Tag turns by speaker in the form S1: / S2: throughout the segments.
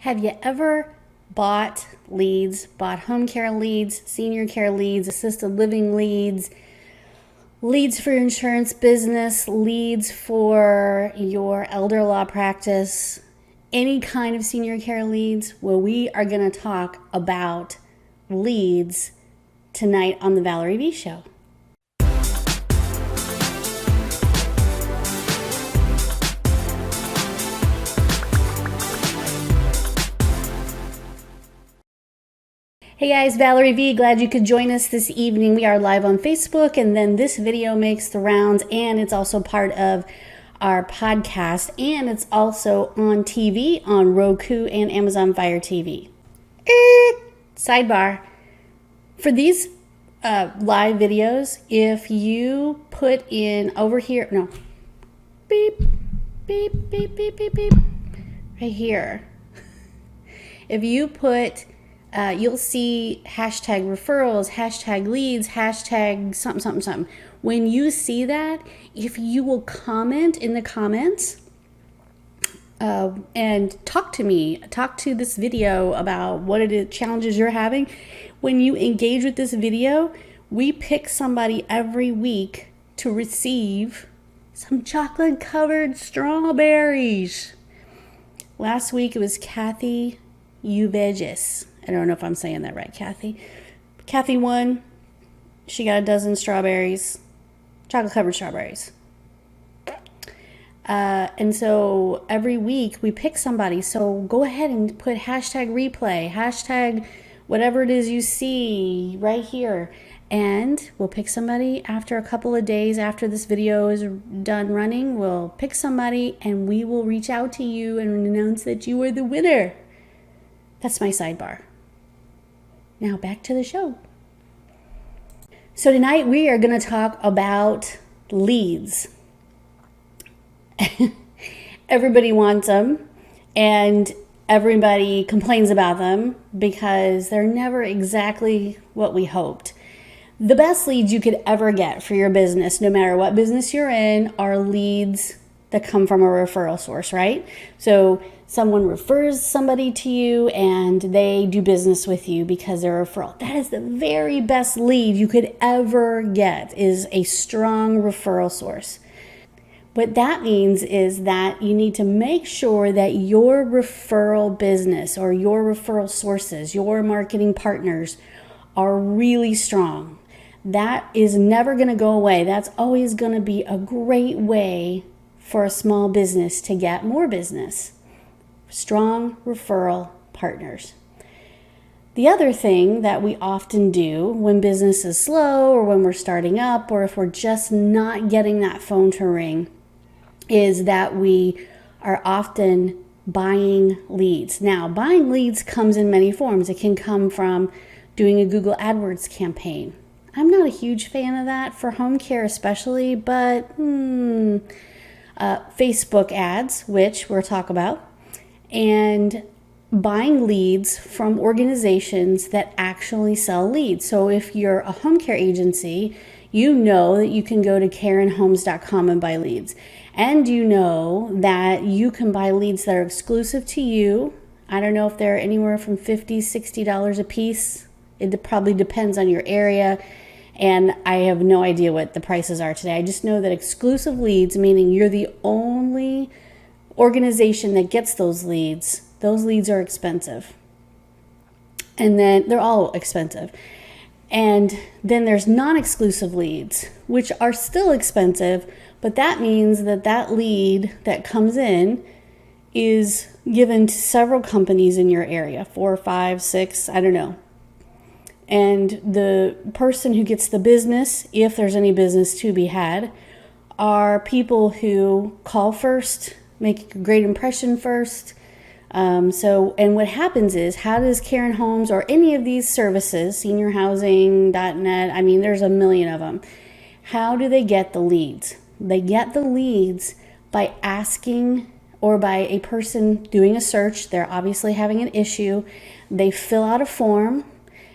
S1: Have you ever bought leads, bought home care leads, senior care leads, assisted living leads, leads for your insurance business, leads for your elder law practice, any kind of senior care leads? Well, we are going to talk about leads tonight on the Valerie V Show. Hey guys, Valerie V. Glad you could join us this evening. We are live on Facebook, and then this video makes the rounds, and it's also part of our podcast, and it's also on TV on Roku and Amazon Fire TV. Sidebar. For these live videos, if you put in over here, no, beep, beep, beep, beep, beep, beep, right here. If you put you'll see hashtag referrals, hashtag leads, hashtag something, something, something. When you see that, if you will comment in the comments and talk to me, talk to this video about what it is, challenges you're having. When you engage with this video, we pick somebody every week to receive some chocolate-covered strawberries. Last week it was Kathy Uvegis. I don't know if I'm saying that right, Kathy. Kathy won. She got a dozen strawberries, chocolate-covered strawberries. And so every week we pick somebody. So go ahead and put hashtag replay, hashtag whatever it is you see right here. And we'll pick somebody after a couple of days after this video is done running. We'll pick somebody and we will reach out to you and announce that you are the winner. That's my sidebar. Now back to the show. So tonight we are going to talk about leads. Everybody wants them and everybody complains about them because they're never exactly what we hoped. The best leads you could ever get for your business, no matter what business you're in, are leads that come from a referral source, right? So someone refers somebody to you and they do business with you because they're a referral. That is the very best lead you could ever get, is a strong referral source. What that means is that you need to make sure that your referral business or your referral sources, your marketing partners are really strong. That is never going to go away. That's always going to be a great way for a small business to get more business. Strong referral partners. The other thing that we often do when business is slow or when we're starting up or if we're just not getting that phone to ring is that we are often buying leads. Now, buying leads comes in many forms. It can come from doing a Google AdWords campaign. I'm not a huge fan of that for home care especially, but Facebook ads, which we'll talk about, and buying leads from organizations that actually sell leads. So if you're a home care agency, you know that you can go to karenhomes.com and buy leads. And you know that you can buy leads that are exclusive to you. I don't know if they're anywhere from $50, $60 a piece. It probably depends on your area. And I have no idea what the prices are today. I just know that exclusive leads, meaning you're the only organization that gets those leads are expensive. And then they're all expensive. And then there's non-exclusive leads, which are still expensive, but that means that that lead that comes in is given to several companies in your area, 4, 5, 6, I don't know. And the person who gets the business, if there's any business to be had, are people who call first, make a great impression first. And what happens is, how does Karen Homes or any of these services, seniorhousing.net, I mean, there's a million of them. How do they get the leads? They get the leads by asking, or by a person doing a search. They're obviously having an issue. They fill out a form.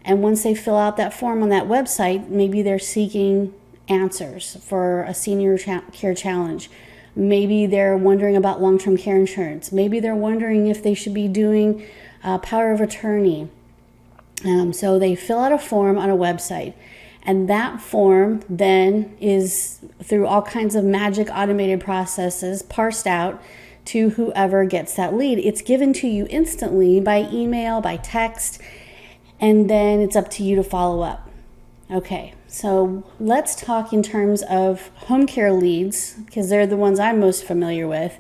S1: And once they fill out that form on that website, maybe they're seeking answers for a senior care challenge. Maybe they're wondering about long-term care insurance. Maybe they're wondering if they should be doing power of attorney. So they fill out a form on a website. And that form then is, through all kinds of magic automated processes, parsed out to whoever gets that lead. It's given to you instantly by email, by text, and then it's up to you to follow up. Okay, so let's talk in terms of home care leads, because they're the ones I'm most familiar with,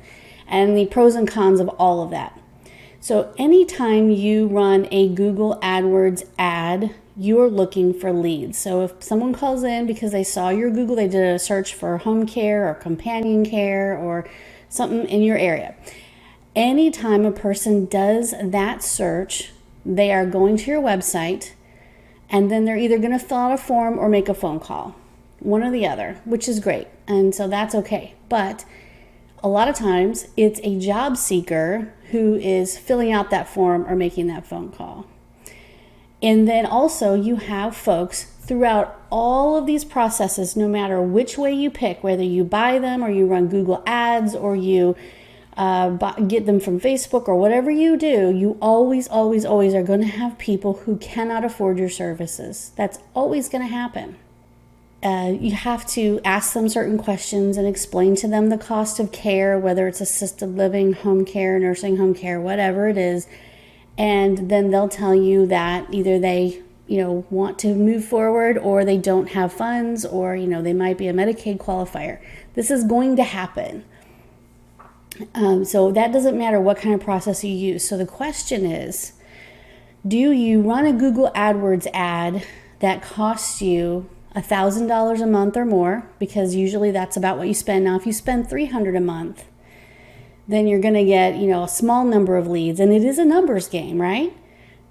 S1: and the pros and cons of all of that. So anytime you run a Google AdWords ad, you're looking for leads. So if someone calls in because they saw your Google, they did a search for home care or companion care or something in your area. Anytime a person does that search, they are going to your website, and then they're either going to fill out a form or make a phone call, one or the other, which is great. And so that's okay. But a lot of times it's a job seeker who is filling out that form or making that phone call. And then also you have folks throughout all of these processes, no matter which way you pick, whether you buy them or you run Google ads or you get them from Facebook or whatever you do, you always are going to have people who cannot afford your services. That's always going to happen. You have to ask them certain questions and explain to them the cost of care, whether it's assisted living, home care, nursing home care, whatever it is. And then they'll tell you that either they, want to move forward, or they don't have funds, or, they might be a Medicaid qualifier. This is going to happen. So that doesn't matter what kind of process you use. So the question is, do you run a Google AdWords ad that costs you $1,000 a month or more? Because usually that's about what you spend. Now, if you spend $300 a month, then you're going to get, a small number of leads. And it is a numbers game, right?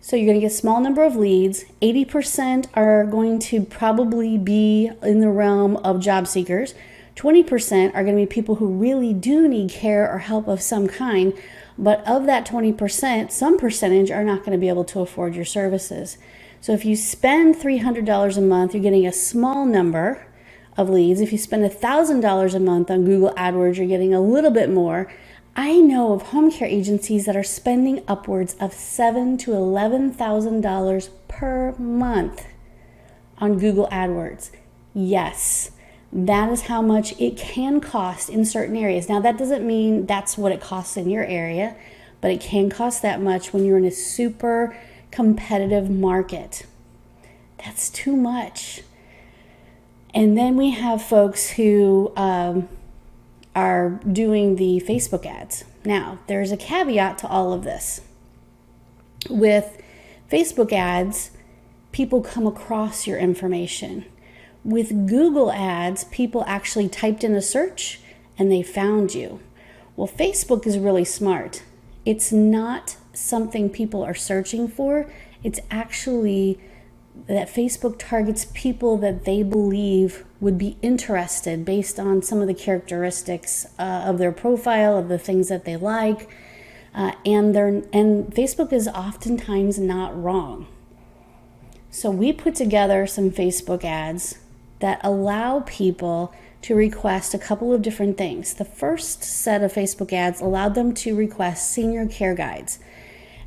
S1: So you're going to get a small number of leads. 80% are going to probably be in the realm of job seekers. 20% are going to be people who really do need care or help of some kind. But of that 20%, some percentage are not going to be able to afford your services. So if you spend $300 a month, you're getting a small number of leads. If you spend $1,000 a month on Google AdWords, you're getting a little bit more. I know of home care agencies that are spending upwards of $7,000 to $11,000 per month on Google AdWords. Yes, that is how much it can cost in certain areas. Now, that doesn't mean that's what it costs in your area, but it can cost that much when you're in a super competitive market. That's too much. And then we have folks who are doing the Facebook ads. Now, there's a caveat to all of this. With Facebook ads, people come across your information. With Google ads, people actually typed in a search and they found you. Well, Facebook is really smart. It's not something people are searching for. It's actually that Facebook targets people that they believe would be interested based on some of the characteristics of their profile, of the things that they like, and Facebook is oftentimes not wrong. So we put together some Facebook ads that allow people to request a couple of different things. The first set of Facebook ads allowed them to request senior care guides.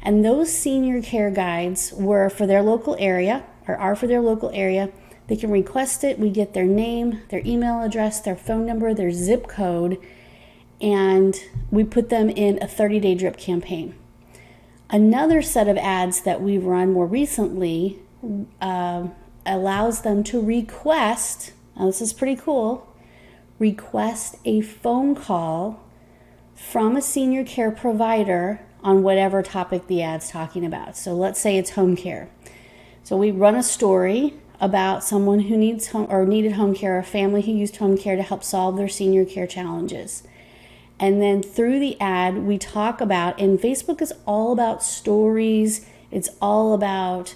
S1: And those senior care guides were for their local area, or are for their local area. They can request it. We get their name, their email address, their phone number, their zip code, and we put them in a 30-day drip campaign. Another set of ads that we've run more recently allows them to request, now this is pretty cool, request a phone call from a senior care provider on whatever topic the ad's talking about. So let's say it's home care. So we run a story about someone who needs home or needed home care, a family who used home care to help solve their senior care challenges. And then through the ad, we talk about, and Facebook is all about stories. It's all about,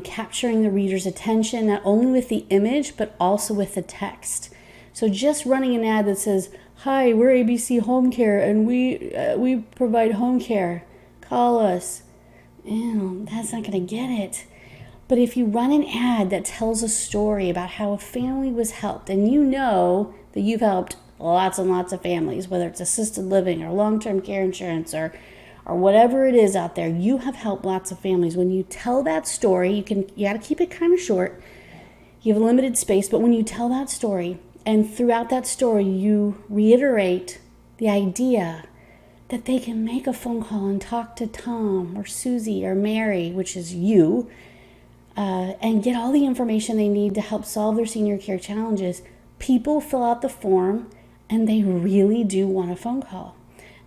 S1: capturing the reader's attention, not only with the image, but also with the text. So just running an ad that says, "Hi, we're ABC Home Care, and we provide home care. Call us." That's not going to get it. But if you run an ad that tells a story about how a family was helped, and you know that you've helped lots and lots of families, whether it's assisted living or long-term care insurance or whatever it is out there. You have helped lots of families. When you tell that story, you got to keep it kind of short. You have a limited space, but when you tell that story, and throughout that story, you reiterate the idea that they can make a phone call and talk to Tom or Susie or Mary, which is you, and get all the information they need to help solve their senior care challenges, people fill out the form and they really do want a phone call.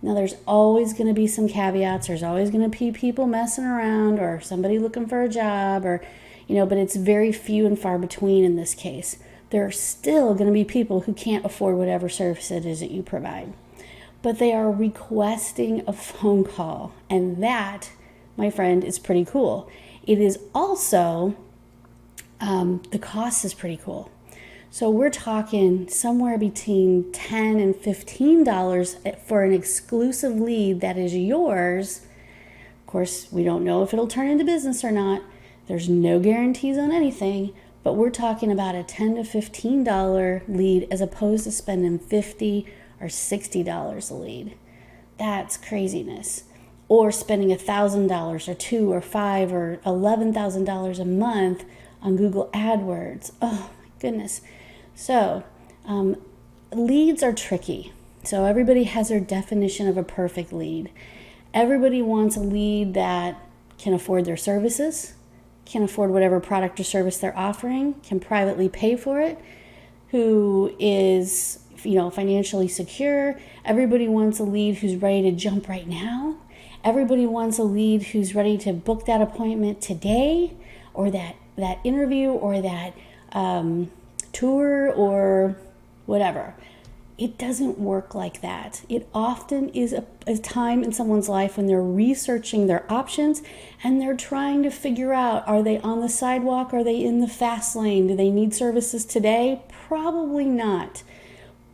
S1: Now, there's always going to be some caveats. There's always going to be people messing around or somebody looking for a job but it's very few and far between in this case. There are still going to be people who can't afford whatever service it is that you provide. But they are requesting a phone call. And that, my friend, is pretty cool. It is also, the cost is pretty cool. So we're talking somewhere between $10 and $15 for an exclusive lead that is yours. Of course, we don't know if it'll turn into business or not. There's no guarantees on anything, but we're talking about a $10 to $15 lead as opposed to spending $50 or $60 a lead. That's craziness. Or spending $1,000 or $2,000 or $5,000 or $11,000 a month on Google AdWords. Oh my goodness. So leads are tricky. So everybody has their definition of a perfect lead. Everybody wants a lead that can afford their services, can afford whatever product or service they're offering, can privately pay for it, who is financially secure. Everybody wants a lead who's ready to jump right now. Everybody wants a lead who's ready to book that appointment today, or that interview, or that tour, or whatever. It doesn't work like that. It often is a time in someone's life when they're researching their options and they're trying to figure out, are they on the sidewalk? Are they in the fast lane? Do they need services today? Probably not.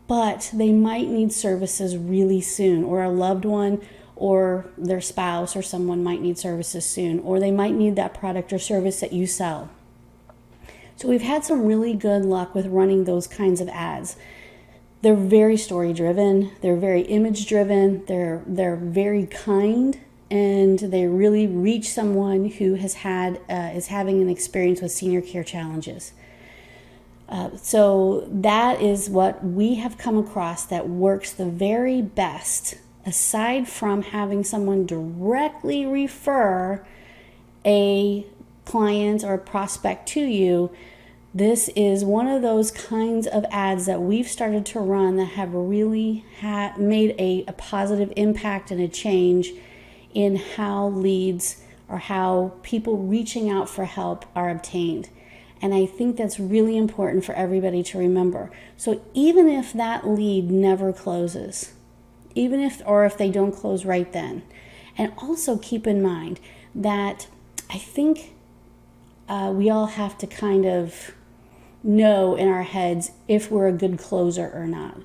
S1: But they might need services really soon, or a loved one or their spouse or someone might need services soon, or they might need that product or service that you sell. So we've had some really good luck with running those kinds of ads. They're very story driven, they're very image driven, they're very kind, and they really reach someone who is having an experience with senior care challenges. So that is what we have come across that works the very best, aside from having someone directly refer a client or a prospect to you. This is one of those kinds of ads that we've started to run that have really made a positive impact and a change in how leads or how people reaching out for help are obtained. And I think that's really important for everybody to remember. So even if that lead never closes, if they don't close right then, and also keep in mind that I think we all have to kind of know in our heads if we're a good closer or not.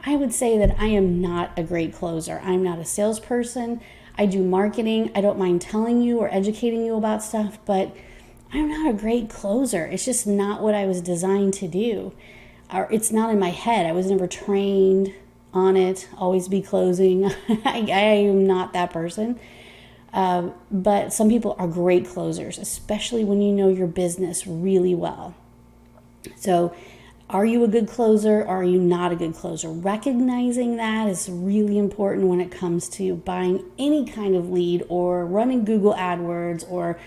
S1: I would say that I am not a great closer. I'm not a salesperson. I do marketing. I don't mind telling you or educating you about stuff, but I'm not a great closer. It's just not what I was designed to do. Or it's not in my head. I was never trained on it. Always be closing. I am not that person. But some people are great closers, especially when you know your business really well. So are you a good closer or are you not a good closer? Recognizing that is really important when it comes to buying any kind of lead or running Google AdWords or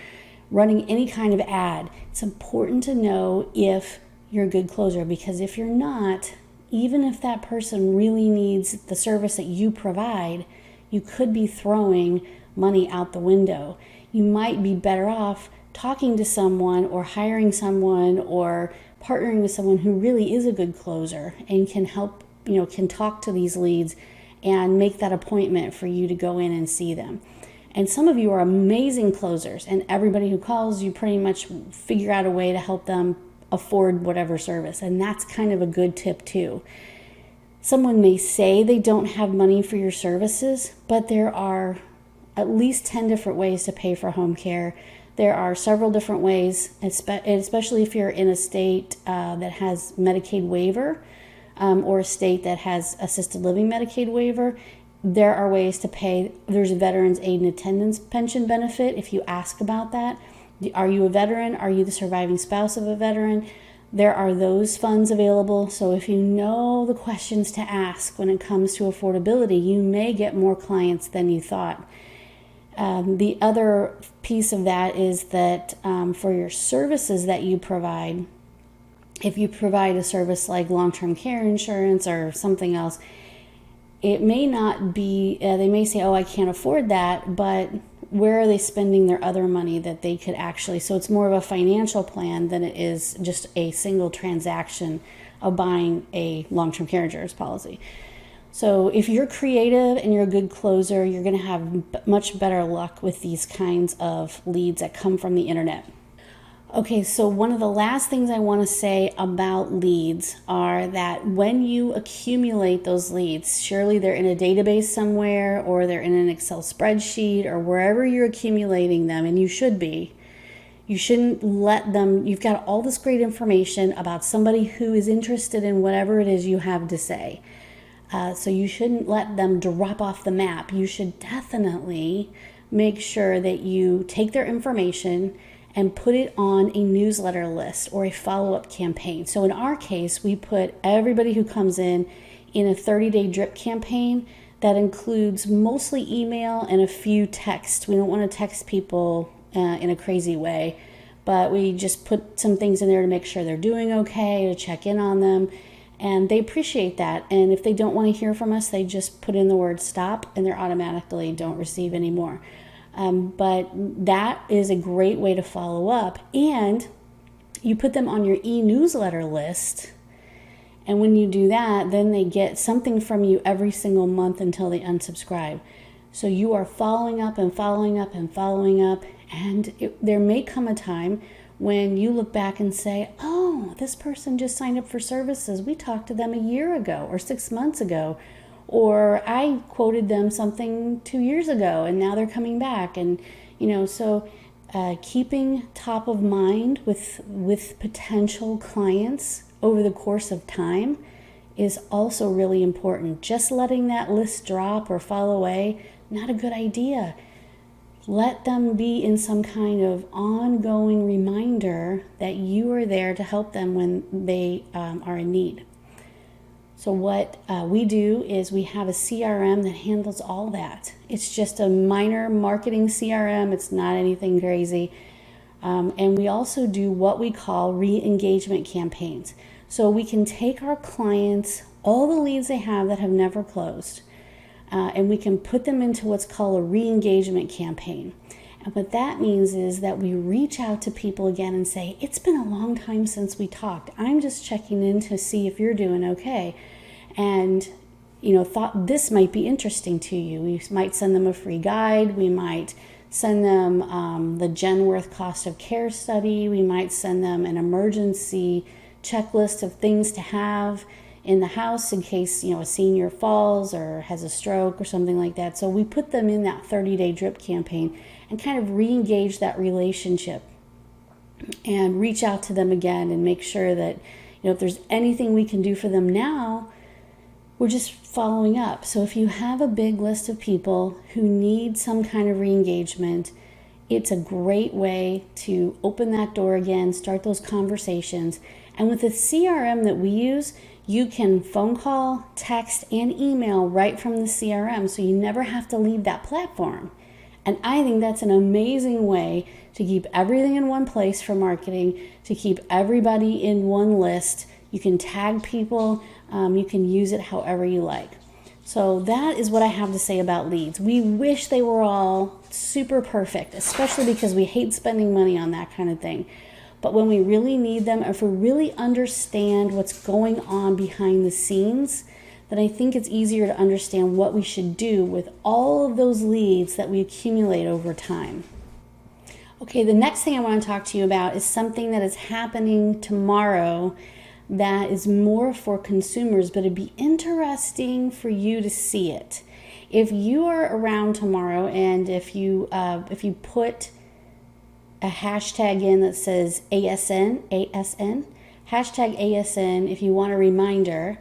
S1: running any kind of ad. It's important to know if you're a good closer, because if you're not, even if that person really needs the service that you provide, you could be throwing money out the window. You might be better off talking to someone or hiring someone or partnering with someone who really is a good closer and can help, can talk to these leads and make that appointment for you to go in and see them. And some of you are amazing closers, and everybody who calls you pretty much figure out a way to help them afford whatever service. And that's kind of a good tip too. Someone may say they don't have money for your services, but there are at least 10 different ways to pay for home care. There are several different ways, especially if you're in a state that has Medicaid waiver. or a state that has assisted living Medicaid waiver, there are ways to pay. There's a Veterans Aid and Attendance Pension benefit if you ask about that. Are you a veteran? Are you the surviving spouse of a veteran? There are those funds available. So if you know the questions to ask when it comes to affordability, you may get more clients than you thought. The other piece of that is that for your services that you provide, if you provide a service like long-term care insurance or something else, it may not be, they may say, oh, I can't afford that, but where are they spending their other money that they could actually, so it's more of a financial plan than it is just a single transaction of buying a long-term care insurance policy. So if you're creative and you're a good closer, you're going to have much better luck with these kinds of leads that come from the internet. Okay, so one of the last things I want to say about leads are that when you accumulate those leads, surely they're in a database somewhere or they're in an Excel spreadsheet or wherever you're accumulating them, and you should be. You shouldn't let them, you've got all this great information about somebody who is interested in whatever it is you have to say. So you shouldn't let them drop off the map. You should definitely make sure that you take their information and put it on a newsletter list or a follow-up campaign. So in our case, we put everybody who comes in a 30-day drip campaign that includes mostly email and a few texts. We don't want to text people in a crazy way, but we just put some things in there to make sure they're doing okay, to check in on them, and they appreciate that. And if they don't want to hear from us, they just put in the word stop and they're automatically don't receive any more. But that is a great way to follow up, and you put them on your e-newsletter list, and when you do that, then they get something from you every single month until they unsubscribe. So you are following up and following up and following up, and there may come a time when you look back and say, oh, this person just signed up for services. We talked to them a year ago or 6 months ago. Or I quoted them something 2 years ago and now they're coming back. And, so keeping top of mind with potential clients over the course of time is also really important. Just letting that list drop or fall away, not a good idea. Let them be in some kind of ongoing reminder that you are there to help them when they are in need. So what we do is we have a CRM that handles all that. It's just a minor marketing CRM. It's not anything crazy. And we also do what we call re-engagement campaigns. So we can take our clients, all the leads they have that have never closed, and we can put them into what's called a re-engagement campaign. And what that means is that we reach out to people again and say, it's been a long time since we talked. I'm just checking in to see if you're doing okay. And, thought this might be interesting to you. We might send them a free guide. We might send them the Genworth cost of care study. We might send them an emergency checklist of things to have in the house in case, a senior falls or has a stroke or something like that. So we put them in that 30-day drip campaign and kind of re-engage that relationship and reach out to them again and make sure that, if there's anything we can do for them now, we're just following up. So if you have a big list of people who need some kind of re-engagement, it's a great way to open that door again, start those conversations. And with the CRM that we use, you can phone call, text, and email right from the CRM, so you never have to leave that platform. And I think that's an amazing way to keep everything in one place for marketing, to keep everybody in one list. You can tag people, you can use it however you like. So that is what I have to say about leads. We wish they were all super perfect, especially because we hate spending money on that kind of thing. But when we really need them, if we really understand what's going on behind the scenes, then I think it's easier to understand what we should do with all of those leads that we accumulate over time. Okay, the next thing I want to talk to you about is something that is happening tomorrow that is more for consumers, but it'd be interesting for you to see it. If you are around tomorrow and if you put a hashtag in that says ASN, hashtag ASN, if you want a reminder,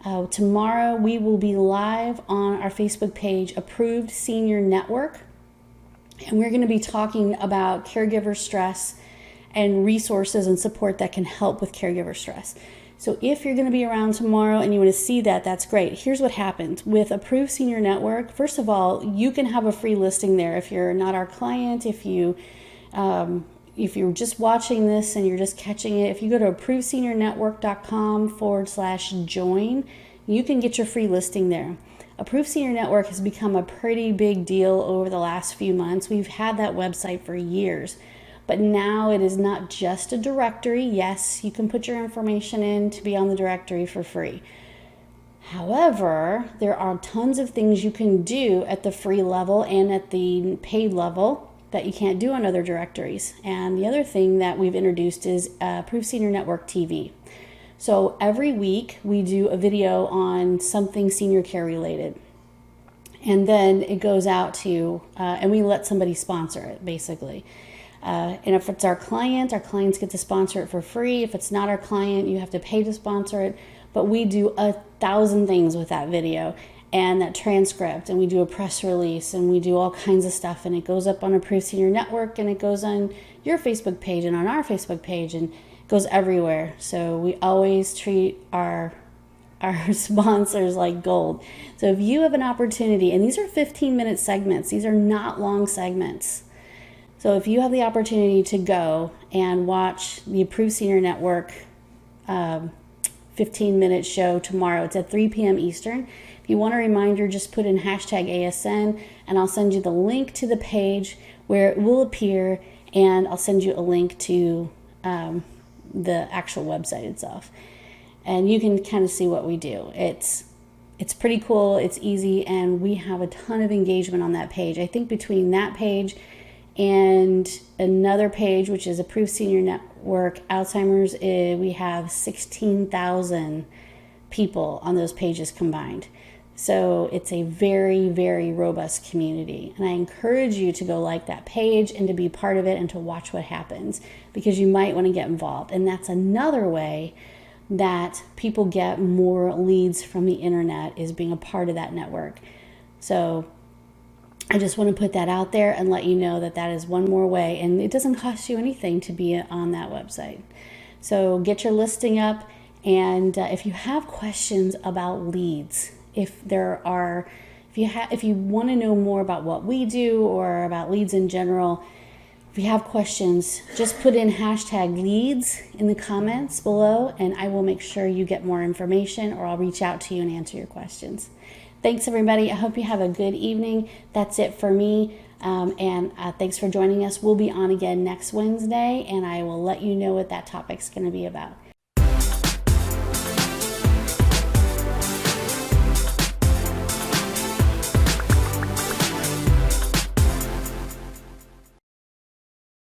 S1: Tomorrow we will be live on our Facebook page, Approved Senior Network, and we're going to be talking about caregiver stress and resources and support that can help with caregiver stress. So if you're going to be around tomorrow and you want to see that, that's great. Here's what happens. With Approved Senior Network, first of all, you can have a free listing there if you're not our client, if you're just watching this and you're just catching it. If you go to approvedseniornetwork.com/join, you can get your free listing there. Approved Senior Network has become a pretty big deal over the last few months. We've had that website for years, but now it is not just a directory. Yes, you can put your information in to be on the directory for free. However, there are tons of things you can do at the free level and at the paid level that you can't do on other directories. And the other thing that we've introduced is Approved Senior Network TV. So every week we do a video on something senior care related. And then it goes out to, and we let somebody sponsor it basically. And if it's our clients get to sponsor it for free. If it's not our client, you have to pay to sponsor it. But we do 1,000 things with that video and that transcript, and we do a press release, and we do all kinds of stuff, and it goes up on Approved Senior Network, and it goes on your Facebook page and on our Facebook page, and it goes everywhere. So we always treat our sponsors like gold. So if you have an opportunity, and these are 15-minute segments, these are not long segments. So if you have the opportunity to go and watch the Approved Senior Network 15-minute show tomorrow, it's at 3 p.m. Eastern. If you want a reminder, just put in #ASN, and I'll send you the link to the page where it will appear, and I'll send you a link to the actual website itself. And you can kind of see what we do. It's pretty cool, it's easy, and we have a ton of engagement on that page. I think between that page and another page, which is Approved Senior Network Alzheimer's, we have 16,000 people on those pages combined. So it's a very, very robust community. And I encourage you to go like that page and to be part of it and to watch what happens, because you might want to get involved. And that's another way that people get more leads from the internet, is being a part of that network. So I just want to put that out there and let you know that that is one more way, and it doesn't cost you anything to be on that website. So get your listing up, and if you have questions about leads, if you want to know more about what we do or about leads in general, if you have questions, just put in #leads in the comments below, and I will make sure you get more information, or I'll reach out to you and answer your questions. Thanks, everybody. I hope you have a good evening. That's it for me. And thanks for joining us. We'll be on again next Wednesday, and I will let you know what that topic's going to be about.